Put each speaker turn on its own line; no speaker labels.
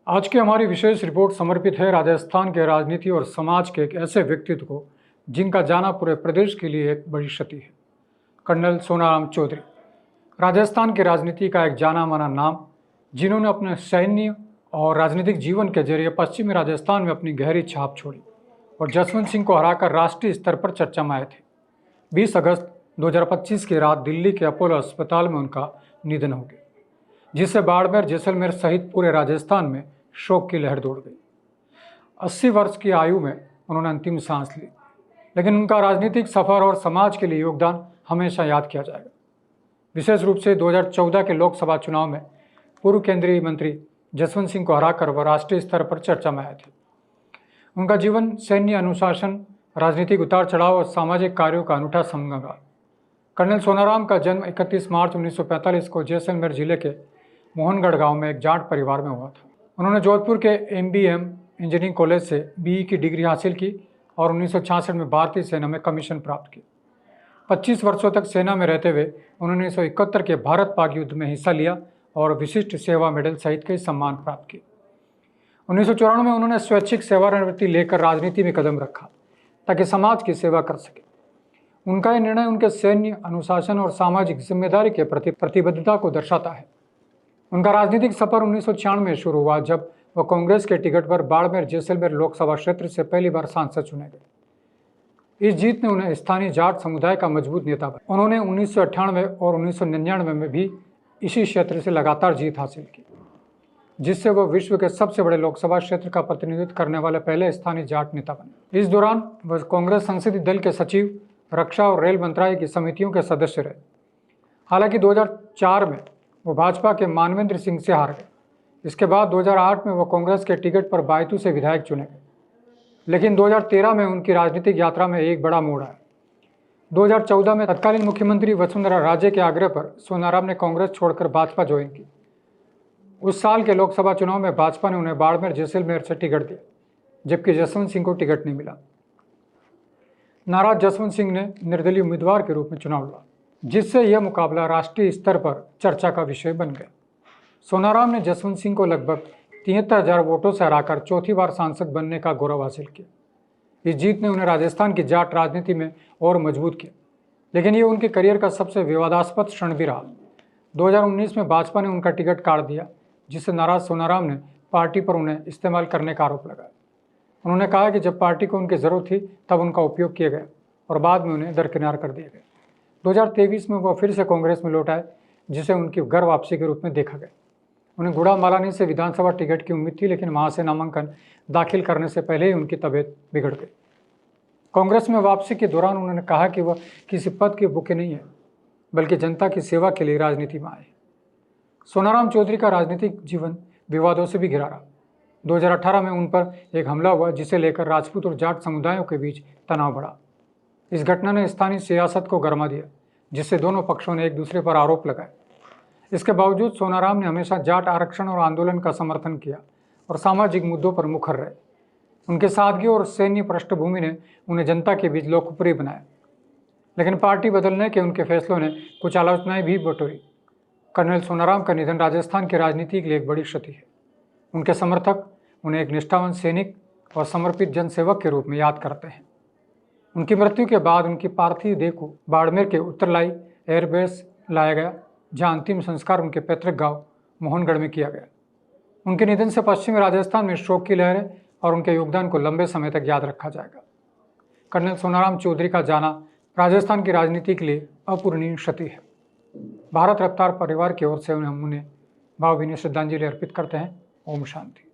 आज की हमारी विशेष रिपोर्ट समर्पित है राजस्थान के राजनीति और समाज के एक ऐसे व्यक्तित्व को जिनका जाना पूरे प्रदेश के लिए एक बड़ी क्षति है। कर्नल सोनाराम चौधरी राजस्थान की राजनीति का एक जाना माना नाम, जिन्होंने अपने सैन्य और राजनीतिक जीवन के जरिए पश्चिमी राजस्थान में अपनी गहरी छाप छोड़ी और जसवंत सिंह को हराकर राष्ट्रीय स्तर पर चर्चा में आए थे। 20 अगस्त 2025 की रात दिल्ली के अपोलो अस्पताल में उनका निधन हो गया, जिससे बाड़मेर, जैसलमेर सहित पूरे राजस्थान में शोक की लहर दौड़ गई। 80 वर्ष की आयु में उन्होंने अंतिम सांस ली, लेकिन उनका राजनीतिक सफर और समाज के लिए योगदान हमेशा याद किया जाएगा। विशेष रूप से 2014 के लोकसभा चुनाव में पूर्व केंद्रीय मंत्री जसवंत सिंह को हराकर वह राष्ट्रीय स्तर पर चर्चा में आए थे। उनका जीवन सैन्य अनुशासन, राजनीतिक उतार चढ़ाव और सामाजिक कार्यों का अनूठा संगम रहा। कर्नल सोनाराम का जन्म 31 मार्च 1945 को जैसलमेर जिले के मोहनगढ़ गांव में एक जाट परिवार में हुआ था। उन्होंने जोधपुर के MBM इंजीनियरिंग कॉलेज से BE की डिग्री हासिल की और 1966 में भारतीय सेना में कमीशन प्राप्त की। 25 वर्षों तक सेना में रहते हुए उन्होंने 1971 के भारत पाक युद्ध में हिस्सा लिया और विशिष्ट सेवा मेडल सहित कई सम्मान प्राप्त किए। 1994 में उन्होंने स्वैच्छिक सेवानिवृत्ति लेकर राजनीति में कदम रखा ताकि समाज की सेवा कर सके। उनका यह निर्णय उनके सैन्य अनुशासन और सामाजिक जिम्मेदारी के प्रति प्रतिबद्धता को दर्शाता है। उनका राजनीतिक सफर 1996 में शुरू हुआ, जब वह कांग्रेस के टिकट पर बाड़मेर जैसलमेर लोकसभा क्षेत्र से पहली बार सांसद चुने गए। इस जीत ने उन्हें स्थानीय जाट समुदाय का मजबूत नेता बनाया। उन्होंने 1998 और 1999 में भी इसी क्षेत्र से लगातार जीत हासिल की, जिससे वह विश्व के सबसे बड़े लोकसभा क्षेत्र का प्रतिनिधित्व करने वाले पहले स्थानीय जाट नेता बने। इस दौरान वह कांग्रेस संसदीय दल के सचिव, रक्षा और रेल मंत्रालय की समितियों के सदस्य रहे। हालांकि 2004 में वो भाजपा के मानवेंद्र सिंह से हार गए। इसके बाद 2008 में वो कांग्रेस के टिकट पर बायतू से विधायक चुने गए, लेकिन 2013 में उनकी राजनीतिक यात्रा में एक बड़ा मोड़ आया। 2014 में तत्कालीन मुख्यमंत्री वसुंधरा राजे के आग्रह पर सोनाराम ने कांग्रेस छोड़कर भाजपा ज्वाइन की। उस साल के लोकसभा चुनाव में भाजपा ने उन्हें बाड़मेर जैसलमेर से टिकट दिया, जबकि जसवंत सिंह को टिकट नहीं मिला। नाराज जसवंत सिंह ने निर्दलीय उम्मीदवार के रूप में चुनाव लड़ा, जिससे यह मुकाबला राष्ट्रीय स्तर पर चर्चा का विषय बन गया। सोनाराम ने जसवंत सिंह को लगभग 73,000 वोटों से हराकर चौथी बार सांसद बनने का गौरव हासिल किया। इस जीत ने उन्हें राजस्थान की जाट राजनीति में और मजबूत किया, लेकिन ये उनके करियर का सबसे विवादास्पद क्षण भी रहा। 2019 में भाजपा ने उनका टिकट काट दिया, जिससे नाराज सोनाराम ने पार्टी पर उन्हें इस्तेमाल करने का आरोप लगाया। उन्होंने कहा कि जब पार्टी को उनकी ज़रूरत थी तब उनका उपयोग किया गया और बाद में उन्हें दरकिनार कर दिया गया। 2023 में वह फिर से कांग्रेस में लौट आए, जिसे उनकी घर वापसी के रूप में देखा गया। उन्हें गुड़ा मालानी से विधानसभा टिकट की उम्मीद थी, लेकिन वहां से नामांकन दाखिल करने से पहले ही उनकी तबीयत बिगड़ गई। कांग्रेस में वापसी के दौरान उन्होंने कहा कि वह किसी पद के भूखे नहीं है, बल्कि जनता की सेवा के लिए राजनीति में आए। सोनाराम चौधरी का राजनीतिक जीवन विवादों से भी घिरा रहा। 2018 में उन पर एक हमला हुआ, जिसे लेकर राजपूत और जाट समुदायों के बीच तनाव बढ़ा। इस घटना ने स्थानीय सियासत को गरमा दिया, जिससे दोनों पक्षों ने एक दूसरे पर आरोप लगाए। इसके बावजूद सोनाराम ने हमेशा जाट आरक्षण और आंदोलन का समर्थन किया और सामाजिक मुद्दों पर मुखर रहे। उनके सादगी और सैन्य पृष्ठभूमि ने उन्हें जनता के बीच लोकप्रिय बनाया, लेकिन पार्टी बदलने के उनके फैसलों ने कुछ आलोचनाएं भी बटोरी। कर्नल सोनाराम का निधन राजस्थान की राजनीति के लिए एक बड़ी क्षति है। उनके समर्थक उन्हें एक निष्ठावान सैनिक और समर्पित जनसेवक के रूप में याद करते हैं। उनकी मृत्यु के बाद उनकी पार्थिव देह को बाड़मेर के उत्तरलाई एयरबेस लाया गया, जहां अंतिम संस्कार उनके पैतृक गांव मोहनगढ़ में किया गया। उनके निधन से पश्चिमी राजस्थान में शोक की लहर है और उनके योगदान को लंबे समय तक याद रखा जाएगा। कर्नल सोनाराम चौधरी का जाना राजस्थान की राजनीति के लिए अपूरणीय क्षति है। भारत रफ्तार परिवार की ओर से उन्हें भावभीनी श्रद्धांजलि अर्पित करते हैं। ओम शांति।